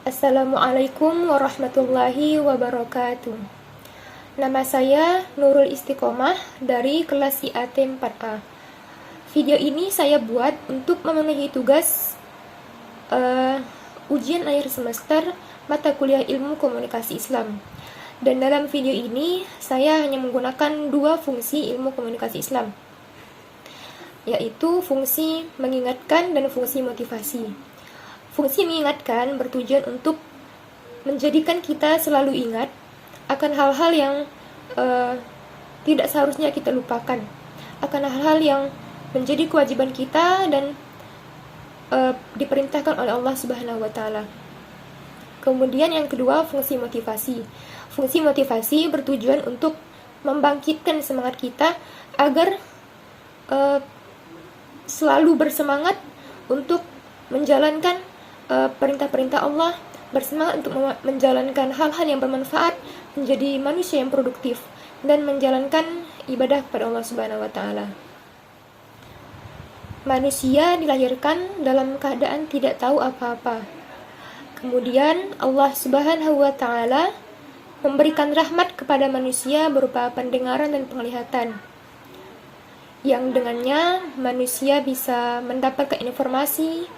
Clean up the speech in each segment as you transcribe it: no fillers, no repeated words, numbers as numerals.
Assalamualaikum warahmatullahi wabarakatuh. Nama saya Nurul Istiqomah dari kelas IAT 4A. Video ini saya buat untuk memenuhi tugas ujian akhir semester mata kuliah Ilmu Komunikasi Islam. Dan dalam video ini saya hanya menggunakan dua fungsi ilmu komunikasi Islam, yaitu fungsi mengingatkan dan fungsi motivasi. Fungsi mengingatkan bertujuan untuk menjadikan kita selalu ingat akan hal-hal yang tidak seharusnya kita lupakan, akan hal-hal yang menjadi kewajiban kita dan diperintahkan oleh Allah Subhanahu wa Ta'ala. Kemudian yang kedua, fungsi motivasi. Fungsi motivasi bertujuan untuk membangkitkan semangat kita agar selalu bersemangat untuk menjalankan perintah-perintah Allah, bersemangat untuk menjalankan hal-hal yang bermanfaat, menjadi manusia yang produktif, dan menjalankan ibadah kepada Allah Subhanahu wa Ta'ala. Manusia dilahirkan dalam keadaan tidak tahu apa-apa. Kemudian Allah Subhanahu wa Ta'ala memberikan rahmat kepada manusia berupa pendengaran dan penglihatan, yang dengannya manusia bisa mendapatkan informasi,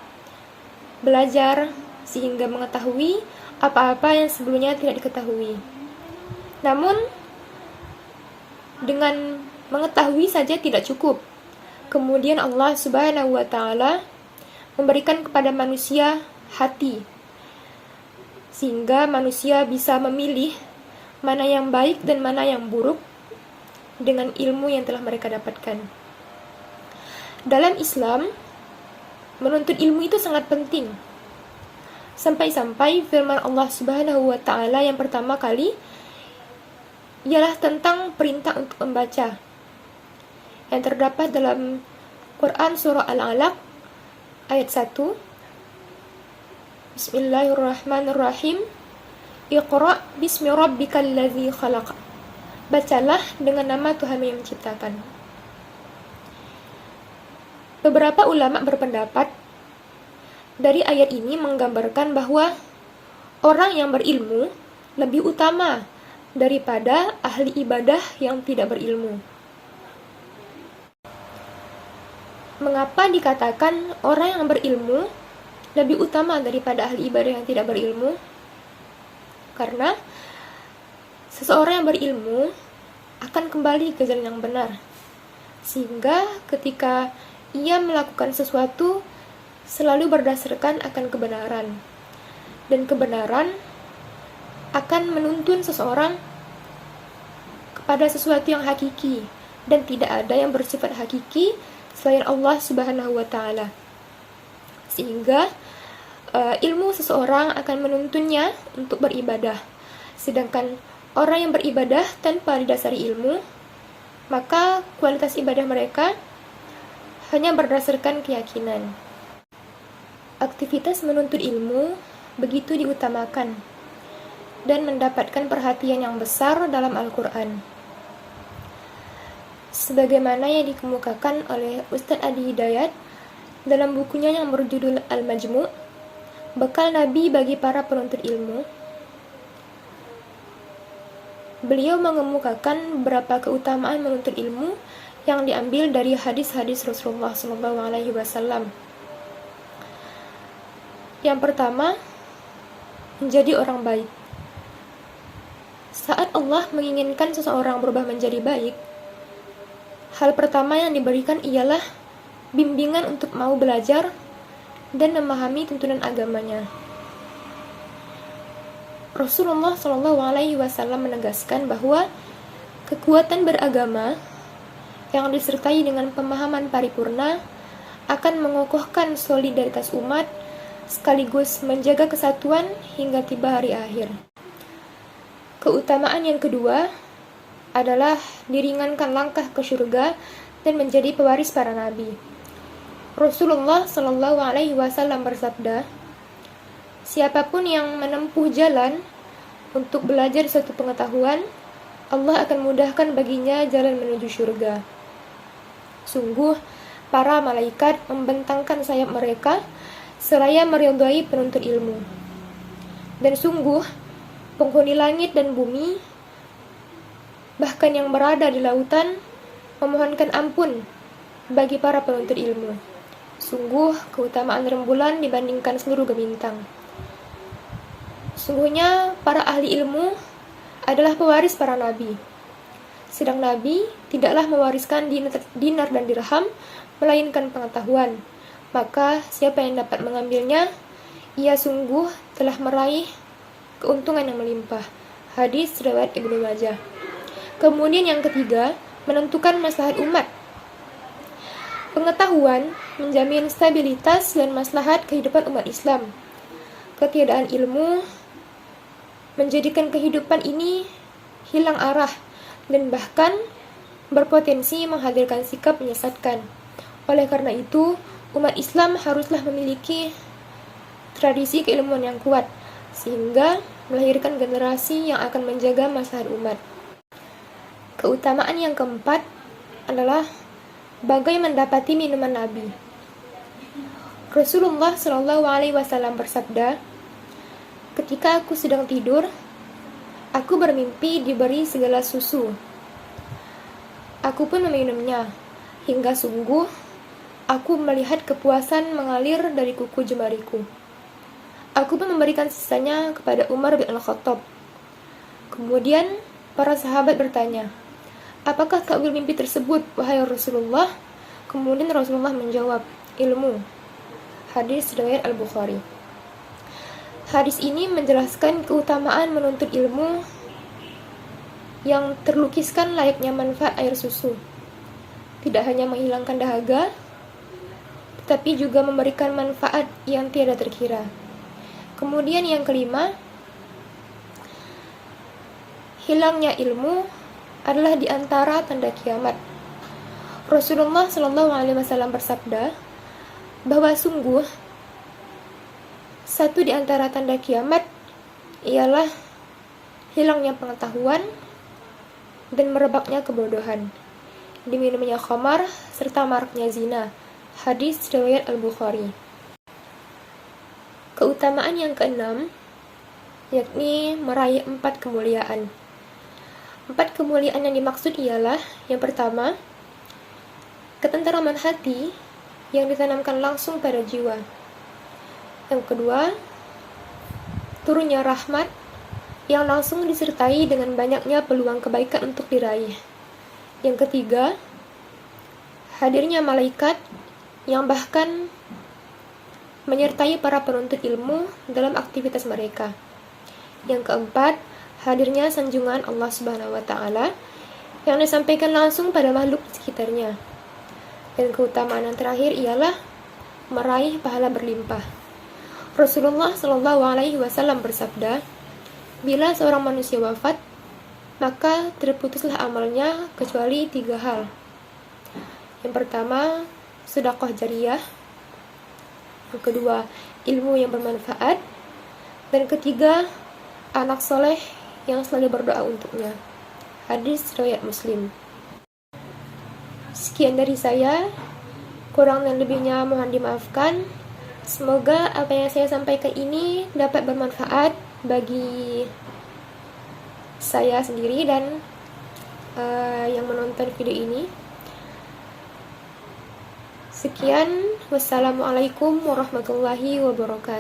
belajar, sehingga mengetahui apa-apa yang sebelumnya tidak diketahui. Namun, dengan mengetahui saja tidak cukup. Kemudian Allah Subhanahu wa Ta'ala memberikan kepada manusia hati, sehingga manusia bisa memilih mana yang baik dan mana yang buruk dengan ilmu yang telah mereka dapatkan. Dalam Islam, menuntut ilmu itu sangat penting. Sampai-sampai firman Allah Subhanahu wa Ta'ala yang pertama kali ialah tentang perintah untuk membaca, yang terdapat dalam Quran surah Al-Alaq ayat 1. Bismillahirrahmanirrahim. Iqra' bismi rabbikal ladzi khalaq. Bacalah dengan nama Tuhan yang menciptakan. Beberapa ulama berpendapat dari ayat ini menggambarkan bahwa orang yang berilmu lebih utama daripada ahli ibadah yang tidak berilmu. Mengapa dikatakan orang yang berilmu lebih utama daripada ahli ibadah yang tidak berilmu? Karena seseorang yang berilmu akan kembali ke jalan yang benar, sehingga ketika ia melakukan sesuatu selalu berdasarkan akan kebenaran, dan kebenaran akan menuntun seseorang kepada sesuatu yang hakiki, dan tidak ada yang bersifat hakiki selain Allah Subhanahu wa Ta'ala, sehingga ilmu seseorang akan menuntunnya untuk beribadah. Sedangkan orang yang beribadah tanpa didasari ilmu, maka kualitas ibadah mereka hanya berdasarkan keyakinan. Aktivitas menuntut ilmu begitu diutamakan dan mendapatkan perhatian yang besar dalam Al-Quran. Sebagaimana yang dikemukakan oleh Ustadz Adi Hidayat dalam bukunya yang berjudul Al-Majmu', Bekal Nabi bagi para penuntut ilmu. Beliau mengemukakan beberapa keutamaan menuntut ilmu yang diambil dari hadis-hadis Rasulullah SAW. Yang pertama, menjadi orang baik. Saat Allah menginginkan seseorang berubah menjadi baik, hal pertama yang diberikan ialah bimbingan untuk mau belajar dan memahami tuntunan agamanya. Rasulullah SAW menegaskan bahwa kekuatan beragama yang disertai dengan pemahaman paripurna akan mengokohkan solidaritas umat sekaligus menjaga kesatuan hingga tiba hari akhir. Keutamaan yang kedua adalah diringankan langkah ke surga dan menjadi pewaris para nabi. Rasulullah SAW bersabda, siapapun yang menempuh jalan untuk belajar suatu pengetahuan, Allah akan mudahkan baginya jalan menuju surga. Sungguh, para malaikat membentangkan sayap mereka seraya meridhai penuntut ilmu. Dan sungguh, penghuni langit dan bumi, bahkan yang berada di lautan, memohonkan ampun bagi para penuntut ilmu. Sungguh, keutamaan rembulan dibandingkan seluruh bintang. Sungguhnya, para ahli ilmu adalah pewaris para nabi. Sedang nabi tidaklah mewariskan dinar dan dirham, melainkan pengetahuan. Maka, siapa yang dapat mengambilnya, ia sungguh telah meraih keuntungan yang melimpah. Hadis riwayat Ibnu Majah. Kemudian yang ketiga, menentukan maslahat umat. Pengetahuan menjamin stabilitas dan maslahat kehidupan umat Islam. Ketiadaan ilmu menjadikan kehidupan ini hilang arah dan bahkan berpotensi menghadirkan sikap menyesatkan. Oleh karena itu, umat Islam haruslah memiliki tradisi keilmuan yang kuat, sehingga melahirkan generasi yang akan menjaga maslahat umat. Keutamaan yang keempat adalah bagai mendapati minuman Nabi. Rasulullah Shallallahu Alaihi Wasallam bersabda, "Ketika aku sedang tidur, aku bermimpi diberi segala susu. Aku pun meminumnya, hingga sungguh aku melihat kepuasan mengalir dari kuku jemariku. Aku pun memberikan sisanya kepada Umar bin Al-Khattab. Kemudian para sahabat bertanya, 'Apakah ta'wil mimpi tersebut, wahai Rasulullah?' Kemudian Rasulullah menjawab, 'Ilmu.'" Hadis riwayat Al-Bukhari. Hadis ini menjelaskan keutamaan menuntut ilmu yang terlukiskan layaknya manfaat air susu. Tidak hanya menghilangkan dahaga, tetapi juga memberikan manfaat yang tiada terkira. Kemudian yang kelima, hilangnya ilmu adalah di antara tanda kiamat. Rasulullah Shallallahu Alaihi Wasallam bersabda bahwa sungguh satu di antara tanda kiamat ialah hilangnya pengetahuan dan merebaknya kebodohan, diminumnya khamar serta maraknya zina. Hadis riwayat Al-Bukhari. Keutamaan yang keenam yakni meraih 4 kemuliaan. 4 kemuliaan yang dimaksud ialah, yang pertama, ketenteraman hati yang ditanamkan langsung pada jiwa. Yang kedua, turunnya rahmat yang langsung disertai dengan banyaknya peluang kebaikan untuk diraih. Yang ketiga, hadirnya malaikat yang bahkan menyertai para penuntut ilmu dalam aktivitas mereka. Yang keempat, hadirnya sanjungan Allah Subhanahu wa Ta'ala yang disampaikan langsung pada makhluk di sekitarnya. Dan keutamaan yang terakhir ialah meraih pahala berlimpah. Rasulullah Shallallahu Alaihi Wasallam bersabda, "Bila seorang manusia wafat, maka terputuslah amalnya kecuali 3 hal. Yang pertama, sedekah jariyah. Yang kedua, ilmu yang bermanfaat. Dan ketiga, anak soleh yang selalu berdoa untuknya." Hadis riwayat Muslim. Sekian dari saya, kurang dan lebihnya mohon dimaafkan. Semoga apa yang saya sampaikan ini dapat bermanfaat bagi saya sendiri dan yang menonton video ini. Sekian, wassalamualaikum warahmatullahi wabarakatuh.